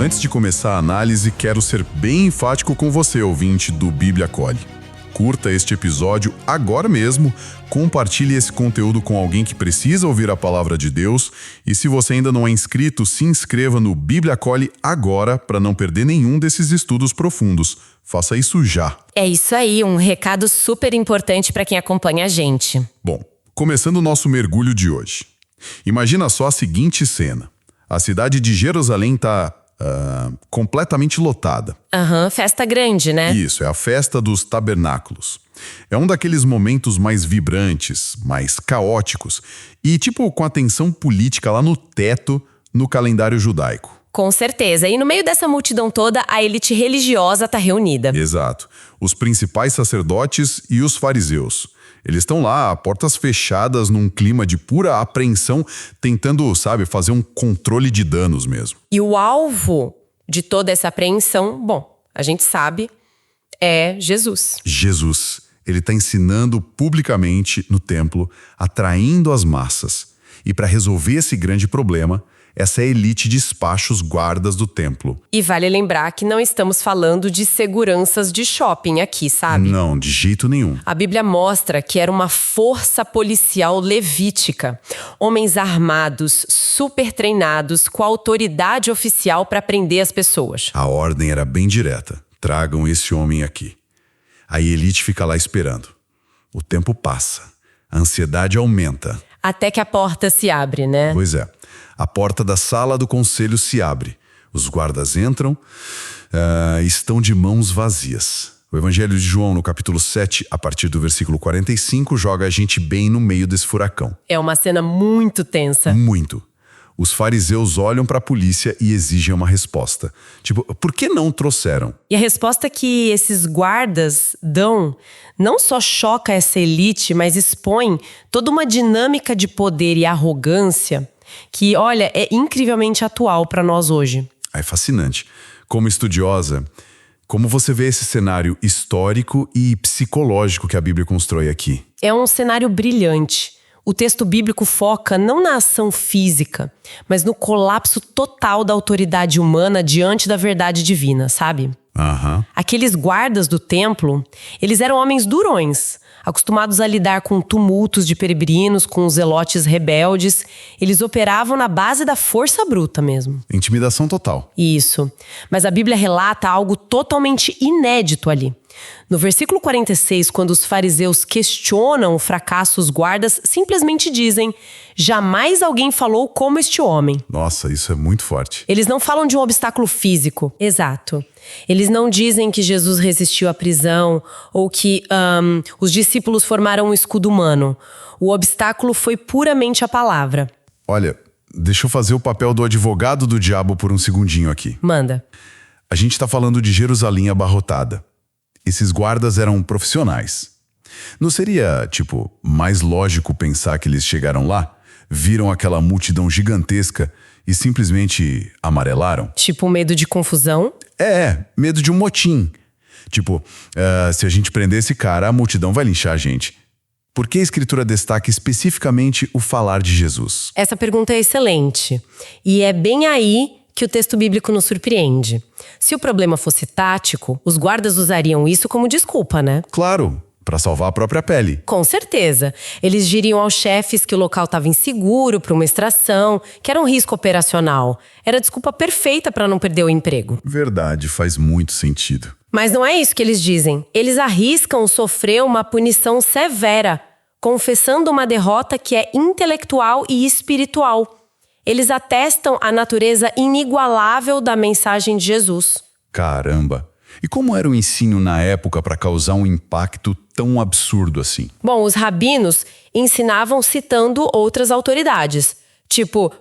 Antes de começar a análise, quero ser bem enfático com você, ouvinte do Bíblia Acolhe. Curta este episódio agora mesmo, compartilhe esse conteúdo com alguém que precisa ouvir a palavra de Deus e se você ainda não é inscrito, se inscreva no Bíblia Acolhe agora para não perder nenhum desses estudos profundos. Faça isso já. É isso aí, um recado super importante para quem acompanha a gente. Bom, começando o nosso mergulho de hoje. Imagina só a seguinte cena. A cidade de Jerusalém está completamente lotada. Festa grande, né? Isso, é a festa dos tabernáculos. É um daqueles momentos mais vibrantes, mais caóticos e com a tensão política lá no teto no calendário judaico. Com certeza. E no meio dessa multidão toda, a elite religiosa está reunida. Exato. Os principais sacerdotes e os fariseus. Eles estão lá, portas fechadas, num clima de pura apreensão, tentando, fazer um controle de danos mesmo. E o alvo de toda essa apreensão, a gente sabe, é Jesus. Jesus. Ele está ensinando publicamente no templo, atraindo as massas. E para resolver esse grande problema, essa elite despacha os guardas do templo. E vale lembrar que não estamos falando de seguranças de shopping aqui, sabe? Não, de jeito nenhum. A Bíblia mostra que era uma força policial levítica. Homens armados, super treinados, com autoridade oficial para prender as pessoas. A ordem era bem direta. Tragam esse homem aqui. A elite fica lá esperando. O tempo passa. A ansiedade aumenta. Até que a porta se abre, né? Pois é. A porta da sala do conselho se abre. Os guardas entram, estão de mãos vazias. O Evangelho de João, no capítulo 7, a partir do versículo 45, joga a gente bem no meio desse furacão. É uma cena muito tensa. Muito. Os fariseus olham para a polícia e exigem uma resposta. Por que não trouxeram? E a resposta que esses guardas dão não só choca essa elite, mas expõe toda uma dinâmica de poder e arrogância que, é incrivelmente atual para nós hoje. É fascinante. Como estudiosa, como você vê esse cenário histórico e psicológico que a Bíblia constrói aqui? É um cenário brilhante. O texto bíblico foca não na ação física, mas no colapso total da autoridade humana diante da verdade divina, sabe? Aqueles guardas do templo, eles eram homens durões, acostumados a lidar com tumultos de peregrinos, com os zelotes rebeldes. Eles operavam na base da força bruta mesmo. Intimidação total. Isso. Mas a Bíblia relata algo totalmente inédito ali. No versículo 46, quando os fariseus questionam o fracasso, os guardas simplesmente dizem: jamais alguém falou como este homem. Nossa, isso é muito forte. Eles não falam de um obstáculo físico. Exato. Eles não dizem que Jesus resistiu à prisão ou que os discípulos formaram um escudo humano. O obstáculo foi puramente a palavra. Olha, deixa eu fazer o papel do advogado do diabo por um segundinho aqui. Manda. A gente está falando de Jerusalém abarrotada. Esses guardas eram profissionais. Não seria, mais lógico pensar que eles chegaram lá, viram aquela multidão gigantesca e simplesmente amarelaram? Medo de confusão? Medo de um motim. Se a gente prender esse cara, a multidão vai linchar a gente. Por que a Escritura destaca especificamente o falar de Jesus? Essa pergunta é excelente. E é bem aí que o texto bíblico nos surpreende. Se o problema fosse tático, os guardas usariam isso como desculpa, né? Claro, para salvar a própria pele. Com certeza. Eles diriam aos chefes que o local estava inseguro para uma extração, que era um risco operacional. Era a desculpa perfeita para não perder o emprego. Verdade, faz muito sentido. Mas não é isso que eles dizem. Eles arriscam sofrer uma punição severa, confessando uma derrota que é intelectual e espiritual. Eles atestam a natureza inigualável da mensagem de Jesus. Caramba! E como era o ensino na época para causar um impacto tão absurdo assim? Os rabinos ensinavam citando outras autoridades.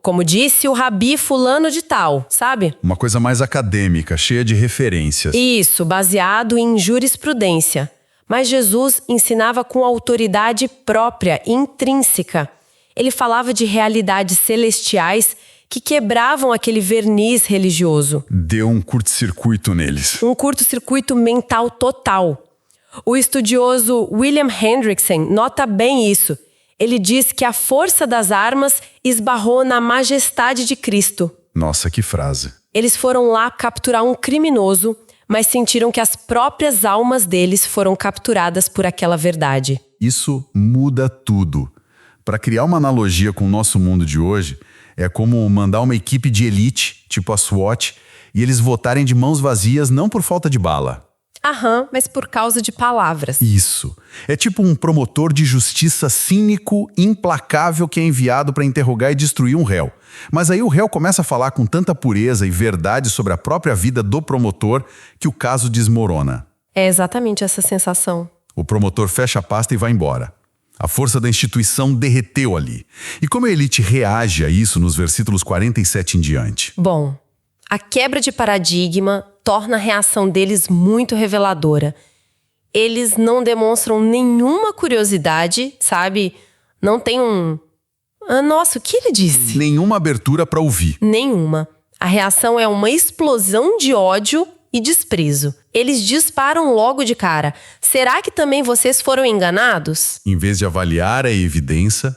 Como disse o rabi fulano de tal, sabe? Uma coisa mais acadêmica, cheia de referências. Isso, baseado em jurisprudência. Mas Jesus ensinava com autoridade própria, intrínseca. Ele falava de realidades celestiais que quebravam aquele verniz religioso. Deu um curto-circuito neles. Um curto-circuito mental total. O estudioso William Hendrickson nota bem isso. Ele diz que a força das armas esbarrou na majestade de Cristo. Nossa, que frase. Eles foram lá capturar um criminoso, mas sentiram que as próprias almas deles foram capturadas por aquela verdade. Isso muda tudo. Para criar uma analogia com o nosso mundo de hoje, é como mandar uma equipe de elite, tipo a SWAT, e eles votarem de mãos vazias não por falta de bala. Aham, mas por causa de palavras. Isso. É tipo um promotor de justiça cínico, implacável que é enviado para interrogar e destruir um réu. Mas aí o réu começa a falar com tanta pureza e verdade sobre a própria vida do promotor que o caso desmorona. É exatamente essa sensação. O promotor fecha a pasta e vai embora. A força da instituição derreteu ali. E como a elite reage a isso nos versículos 47 em diante? Bom, a quebra de paradigma torna a reação deles muito reveladora. Eles não demonstram nenhuma curiosidade, sabe? Não tem nossa, o que ele disse? Nenhuma abertura para ouvir. Nenhuma. A reação é uma explosão de ódio e desprezo. Eles disparam logo de cara. Será que também vocês foram enganados? Em vez de avaliar a evidência,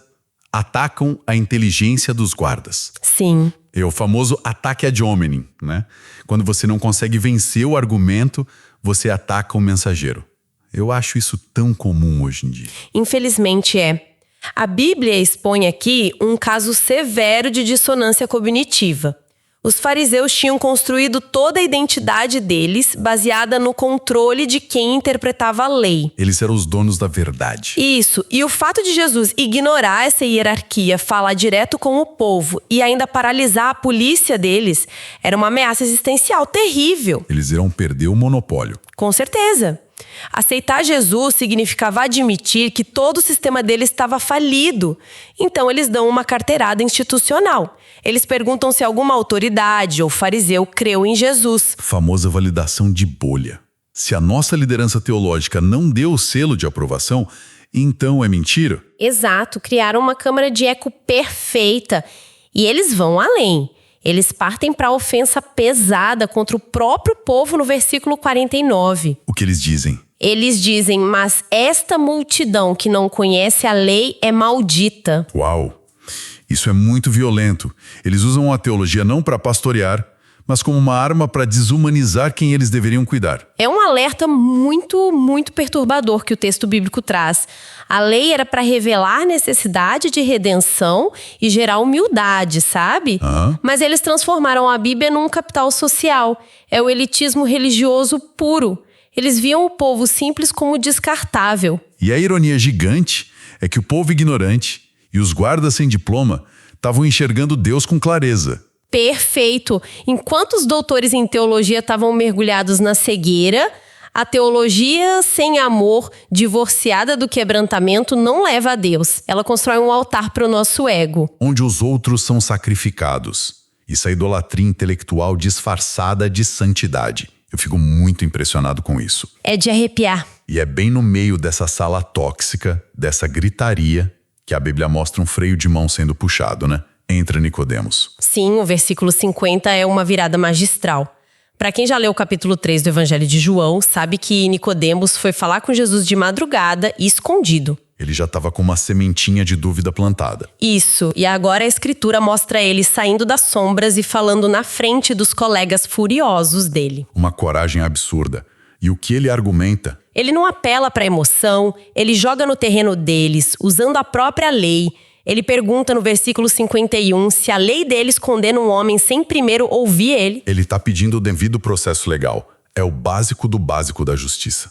atacam a inteligência dos guardas. Sim. É o famoso ataque ad hominem, né? Quando você não consegue vencer o argumento, você ataca o mensageiro. Eu acho isso tão comum hoje em dia. Infelizmente é. A Bíblia expõe aqui um caso severo de dissonância cognitiva. Os fariseus tinham construído toda a identidade deles baseada no controle de quem interpretava a lei. Eles eram os donos da verdade. Isso. E o fato de Jesus ignorar essa hierarquia, falar direto com o povo e ainda paralisar a polícia deles era uma ameaça existencial terrível. Eles irão perder o monopólio. Com certeza. Aceitar Jesus significava admitir que todo o sistema deles estava falido. Então eles dão uma carteirada institucional. Eles perguntam se alguma autoridade ou fariseu creu em Jesus. Famosa validação de bolha. Se a nossa liderança teológica não deu o selo de aprovação, então é mentira? Exato, criaram uma câmara de eco perfeita. E eles vão além. Eles partem para a ofensa pesada contra o próprio povo no versículo 49. O que eles dizem? Eles dizem, mas esta multidão que não conhece a lei é maldita. Uau! Isso é muito violento. Eles usam a teologia não para pastorear, mas como uma arma para desumanizar quem eles deveriam cuidar. É um alerta muito, muito perturbador que o texto bíblico traz. A lei era para revelar necessidade de redenção e gerar humildade, sabe? Mas eles transformaram a Bíblia num capital social. É o elitismo religioso puro. Eles viam o povo simples como descartável. E a ironia gigante é que o povo ignorante e os guardas sem diploma estavam enxergando Deus com clareza. Perfeito! Enquanto os doutores em teologia estavam mergulhados na cegueira, a teologia sem amor, divorciada do quebrantamento, não leva a Deus. Ela constrói um altar para o nosso ego. Onde os outros são sacrificados. Isso é idolatria intelectual disfarçada de santidade. Eu fico muito impressionado com isso. É de arrepiar. E é bem no meio dessa sala tóxica, dessa gritaria, que a Bíblia mostra um freio de mão sendo puxado, né? Entra Nicodemos. Sim, o versículo 50 é uma virada magistral. Para quem já leu o capítulo 3 do Evangelho de João, sabe que Nicodemos foi falar com Jesus de madrugada e escondido. Ele já estava com uma sementinha de dúvida plantada. Isso, e agora a escritura mostra ele saindo das sombras e falando na frente dos colegas furiosos dele. Uma coragem absurda. E o que ele argumenta? Ele não apela para a emoção, ele joga no terreno deles, usando a própria lei. Ele pergunta no versículo 51 se a lei deles condena um homem sem primeiro ouvir ele. Ele está pedindo o devido processo legal. É o básico do básico da justiça.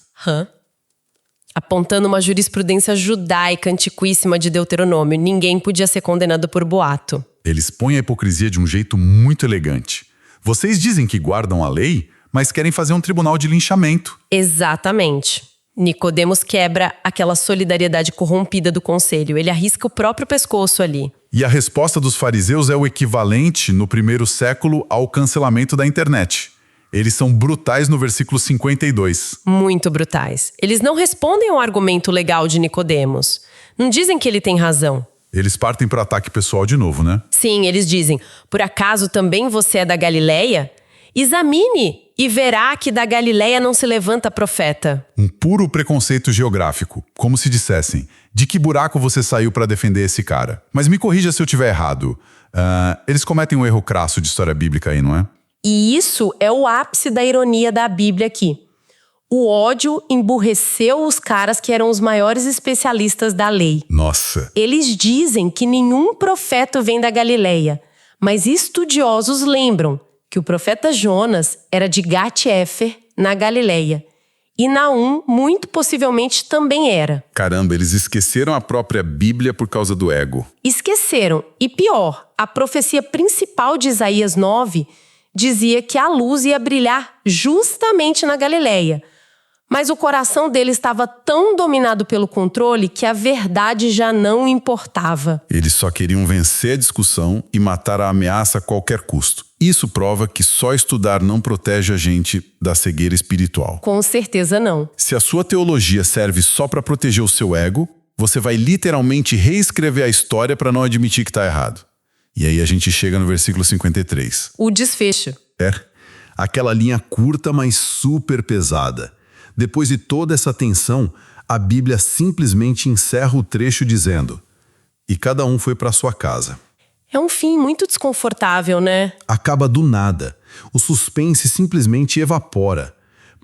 Apontando uma jurisprudência judaica antiquíssima de Deuteronômio. Ninguém podia ser condenado por boato. Ele expõe a hipocrisia de um jeito muito elegante. Vocês dizem que guardam a lei, mas querem fazer um tribunal de linchamento. Exatamente. Nicodemos quebra aquela solidariedade corrompida do conselho. Ele arrisca o próprio pescoço ali. E a resposta dos fariseus é o equivalente, no primeiro século, ao cancelamento da internet. Eles são brutais no versículo 52. Muito brutais. Eles não respondem ao argumento legal de Nicodemos. Não dizem que ele tem razão. Eles partem para ataque pessoal de novo, né? Sim, eles dizem, por acaso também você é da Galileia? Examine e verá que da Galileia não se levanta profeta. Um puro preconceito geográfico, como se dissessem, de que buraco você saiu para defender esse cara? Mas me corrija se eu estiver errado. Eles cometem um erro crasso de história bíblica aí, não é? E isso é o ápice da ironia da Bíblia aqui. O ódio emburreceu os caras que eram os maiores especialistas da lei. Nossa! Eles dizem que nenhum profeta vem da Galileia, mas estudiosos lembram que o profeta Jonas era de Gat-Hefer, na Galileia. E Naum, muito possivelmente, também era. Caramba, eles esqueceram a própria Bíblia por causa do ego. Esqueceram. E pior, a profecia principal de Isaías 9 dizia que a luz ia brilhar justamente na Galileia. Mas o coração dele estava tão dominado pelo controle que a verdade já não importava. Eles só queriam vencer a discussão e matar a ameaça a qualquer custo. Isso prova que só estudar não protege a gente da cegueira espiritual. Com certeza não. Se a sua teologia serve só para proteger o seu ego, você vai literalmente reescrever a história para não admitir que está errado. E aí a gente chega no versículo 53. O desfecho. Aquela linha curta, mas super pesada. Depois de toda essa tensão, a Bíblia simplesmente encerra o trecho dizendo: e cada um foi para sua casa. É um fim muito desconfortável, né? Acaba do nada. O suspense simplesmente evapora.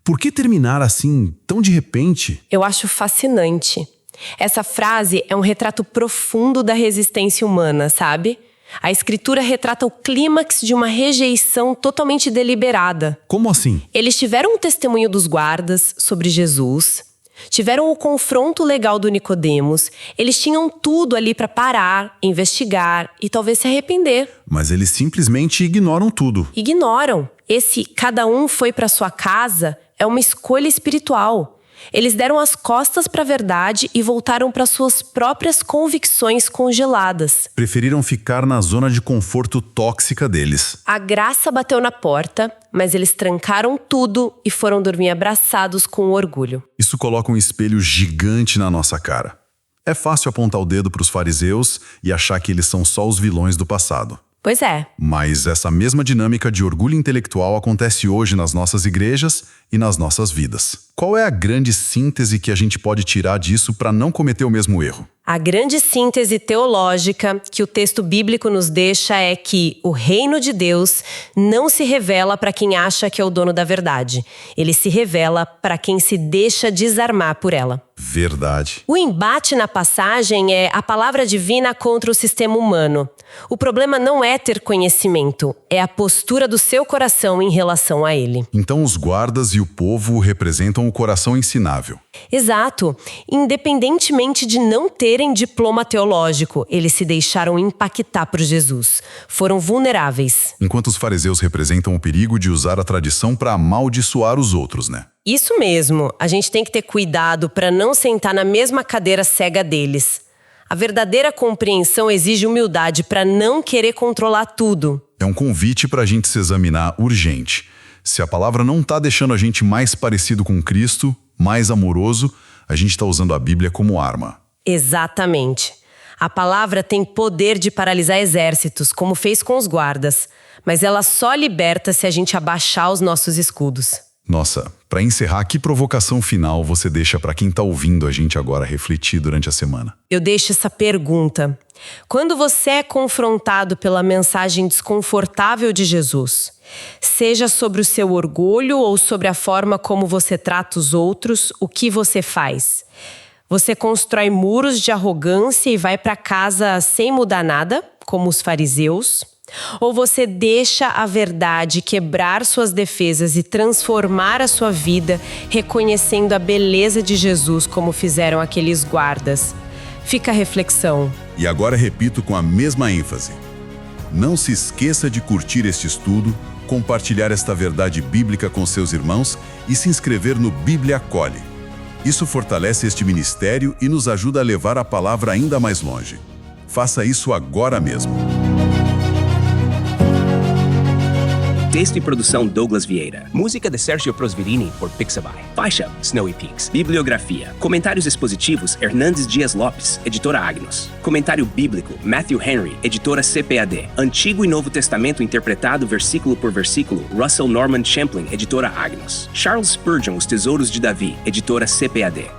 Por que terminar assim, tão de repente? Eu acho fascinante. Essa frase é um retrato profundo da resistência humana, sabe? A escritura retrata o clímax de uma rejeição totalmente deliberada. Como assim? Eles tiveram o testemunho dos guardas sobre Jesus, tiveram o confronto legal do Nicodemos, eles tinham tudo ali para parar, investigar e talvez se arrepender. Mas eles simplesmente ignoram tudo. Ignoram. Esse cada um foi para sua casa é uma escolha espiritual. Eles deram as costas para a verdade e voltaram para suas próprias convicções congeladas. Preferiram ficar na zona de conforto tóxica deles. A graça bateu na porta, mas eles trancaram tudo e foram dormir abraçados com orgulho. Isso coloca um espelho gigante na nossa cara. É fácil apontar o dedo para os fariseus e achar que eles são só os vilões do passado. Pois é. Mas essa mesma dinâmica de orgulho intelectual acontece hoje nas nossas igrejas e nas nossas vidas. Qual é a grande síntese que a gente pode tirar disso para não cometer o mesmo erro? A grande síntese teológica que o texto bíblico nos deixa é que o reino de Deus não se revela para quem acha que é o dono da verdade. Ele se revela para quem se deixa desarmar por ela. Verdade. O embate na passagem é a palavra divina contra o sistema humano. O problema não é ter conhecimento, é a postura do seu coração em relação a ele. Então os guardas e o povo representam o coração ensinável. Exato. Independentemente de não terem diploma teológico, eles se deixaram impactar por Jesus. Foram vulneráveis. Enquanto os fariseus representam o perigo de usar a tradição para amaldiçoar os outros, né? Isso mesmo. A gente tem que ter cuidado para não sentar na mesma cadeira cega deles. A verdadeira compreensão exige humildade para não querer controlar tudo. É um convite para a gente se examinar urgente. Se a palavra não está deixando a gente mais parecido com Cristo, mais amoroso, a gente está usando a Bíblia como arma. Exatamente. A palavra tem poder de paralisar exércitos, como fez com os guardas. Mas ela só liberta se a gente abaixar os nossos escudos. Nossa, para encerrar, que provocação final você deixa para quem está ouvindo a gente agora refletir durante a semana? Eu deixo essa pergunta. Quando você é confrontado pela mensagem desconfortável de Jesus, seja sobre o seu orgulho ou sobre a forma como você trata os outros, o que você faz? Você constrói muros de arrogância e vai para casa sem mudar nada, como os fariseus? Ou você deixa a verdade quebrar suas defesas e transformar a sua vida, reconhecendo a beleza de Jesus como fizeram aqueles guardas? Fica a reflexão. E agora repito com a mesma ênfase. Não se esqueça de curtir este estudo, compartilhar esta verdade bíblica com seus irmãos e se inscrever no Bíblia Acolhe. Isso fortalece este ministério e nos ajuda a levar a palavra ainda mais longe. Faça isso agora mesmo. Texto e produção Douglas Vieira. Música de Sergio Prosverini por Pixabay. Faixa Snowy Peaks. Bibliografia. Comentários expositivos Hernandes Dias Lopes, editora Agnos. Comentário bíblico Matthew Henry, editora CPAD. Antigo e Novo Testamento interpretado versículo por versículo Russell Norman Champlin, editora Agnos. Charles Spurgeon, Os Tesouros de Davi, editora CPAD.